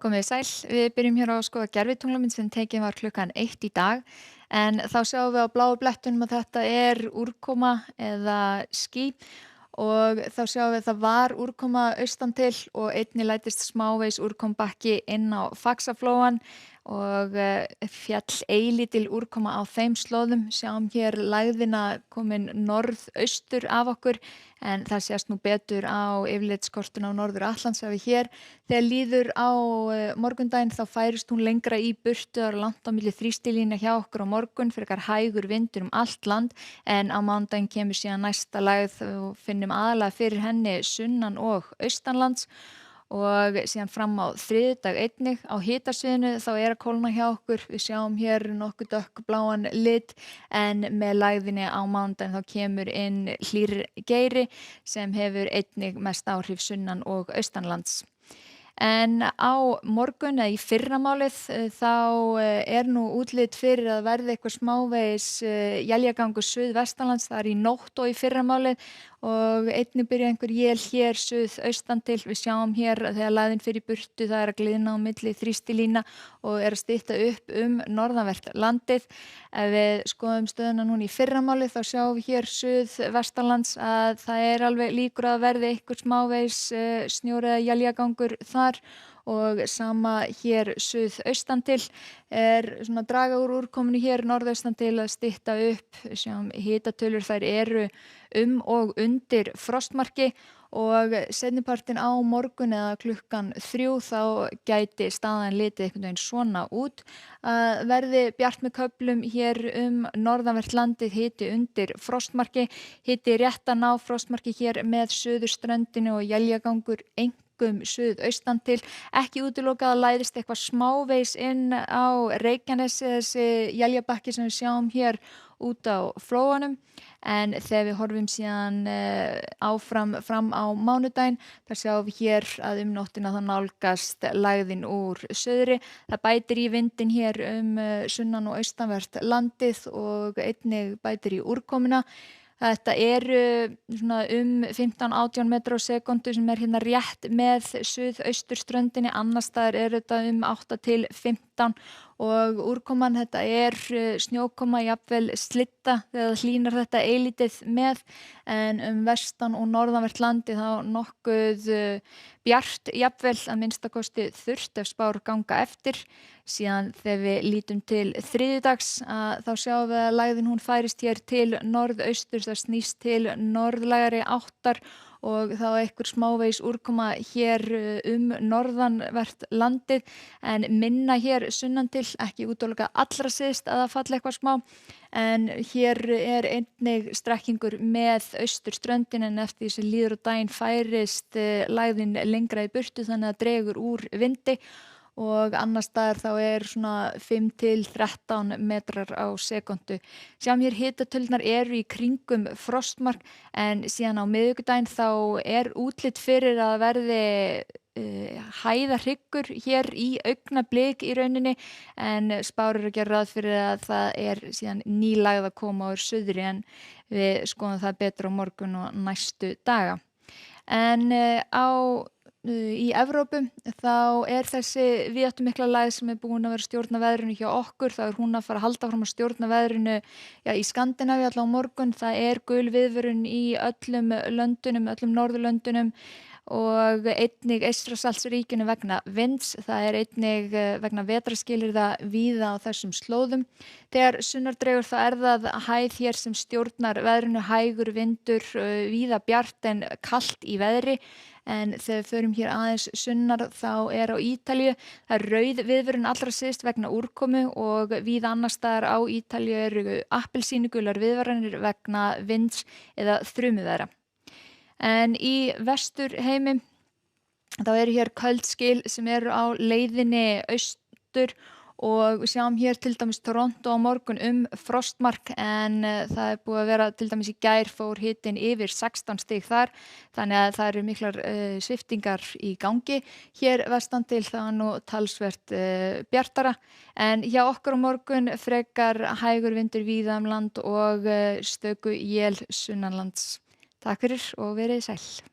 Komið þið sæl, við byrjum hér á að skoða gervitunglamynd sem tekin var klukkan 1 í dag en þá sjáum við á bláu blettunum að þetta er úrkoma eða ský og þá sjáum við að það var úrkoma austan til og einnig lætist smávegis úrkombakki inn á Faxaflóann og fjall eilítil úrkoma á þeim slóðum. Sjáum hér lægðina komin norðaustur af okkur en það sést nú betur á yfirlitskortinu á Norður-Atlantshafi hér. Þegar líður á morgundaginn þá færist hún lengra í burtu, það er langt á milli þrýstilína hjá okkur á morgun, frekar hægur vindur allt land en á mánudaginn kemur síðan næsta lægð og finnum aðalega fyrir henni sunnan og austanlands og síðan fram á þriðjudag einnig á hitasviðinu þá er að kólna hjá okkur. Við sjáum hér nokkuð dökkbláan lit en með lægðinni á mánudaginn þá kemur inn hlýr geiri sem hefur einnig mest áhrif sunnan og austanlands. En á morgun eða í fyrramálið þá er nú útlit fyrir að verði eitthvað smávegis éljagangur suðvestanlands, það er í nótt og í fyrramálið og einnig byrja einhver él hér suðaustan til. Við sjáum hér að þegar lægðin fer í burtu það er að gliðna á milli þrýstilína og er að stytta upp norðanvert landið. Ef við skoðum stöðuna núna í fyrramálið þá sjáum við hér suðvestanlands að það er alveg líkur að verði einhver smávegis snjór eða éljagangur þar og sama hér suðaustan til er svona að draga úr úrkomunu hér norðaustan til að stytta upp. Sjáum hitatölur þær eru og undir frostmarki og seinnipartinn á morgun eða klukkan 3 þá gæti staðan litið einhvern veginn svona út. Verði bjart með köflum hér norðanvert landið, hiti undir frostmarki, hiti rétt að ná frostmarki hér með suðurströndinni og éljagangur suðaustan til. Ekki útilokað að læðist eitthvað smávegis inn á Reykjanesi, þessi éljabakki sem við sjáum hér út á flóanum. En þegar við horfum síðan áfram fram á mánudaginn, þar sjáum við hér að nóttina þá nálgast lægðin úr suðri. Það bætir í vindinn hér sunnan og austanvert landið og einnig bætir í úrkomuna. Þetta eru svona 15-18 metrar á sekúndu sem er hérna rétt með suðausturströndinni, annars staðar er þetta 8 til 15 og úrkoman þetta er snjókoma, jafnvel slitta þegar það hlýnar þetta eilítið með en vestan og norðanvert landi þá nokkuð bjart, jafnvel að minnstakosti þurrt ef spár ganga eftir. Síðan þegar við lítum til þriðjudags þá sjáum við að lægðin hún færist hér til norðausturs, það snýst til norðlægari áttar og þá einhver smávegis úrkoma hér norðanvert landið en minna hér sunnan til, ekki útiloka allra syðst að það falli eitthvað smá en hér er einnig strekkingur með austurströndin en eftir því sem líður á daginn færist lægðin lengra í burtu þannig að dregur úr vindi og annars staðar þá er svona 5 til 13 metrar á sekúndu. Sjáum hér hitatölurnar eru í kringum frostmark en síðan á miðvikudaginn þá er útlit fyrir að verði hæðarhryggur hér í augnablik í rauninni en spár eru að gera ráð fyrir að það er síðan ný lægð að koma úr suðri en við skoðum það betur á morgun og næstu daga. En í Evrópu þá er þessi víðáttumikla lægð sem er búin að vera að stjórna veðrinu hjá okkur, þá er hún að fara að halda fram að stjórna veðrinu í Skandinavíu allavega á morgun. Það er gul viðvörun í öllum löndunum, öllum Norðurlöndunum og einnig Eystrasaltsríkinu vegna vinds. Það er einnig vegna vetrarskilyrða víða á þessum slóðum. Þegar sunnar dregur þá er það hæð hér sem stjórnar veðrinu, hægur vindur, víða bjart en kalt í veðri. En þegar við förum hér aðeins sunnar þá er á Ítalíu, það er rauð viðvörun allra syðst vegna úrkomu og víða annars staðar á Ítalíu eru appelsínugular viðvaranir vegna vinds eða þrumuveðra. En í vesturheimi þá eru hér köld skil sem eru á leiðinni austur og við sjáum hér til dæmis Toronto á morgun frostmark en það er búið að vera til dæmis í gær fór hitinn yfir 16 stig þar þannig að það eru miklar sviptingar í gangi. Hér vestan til það er nú talsvert bjartara en hjá okkur á morgun frekar hægur vindur víða land og stöku él sunnanlands. Takk fyrir og verið sæl.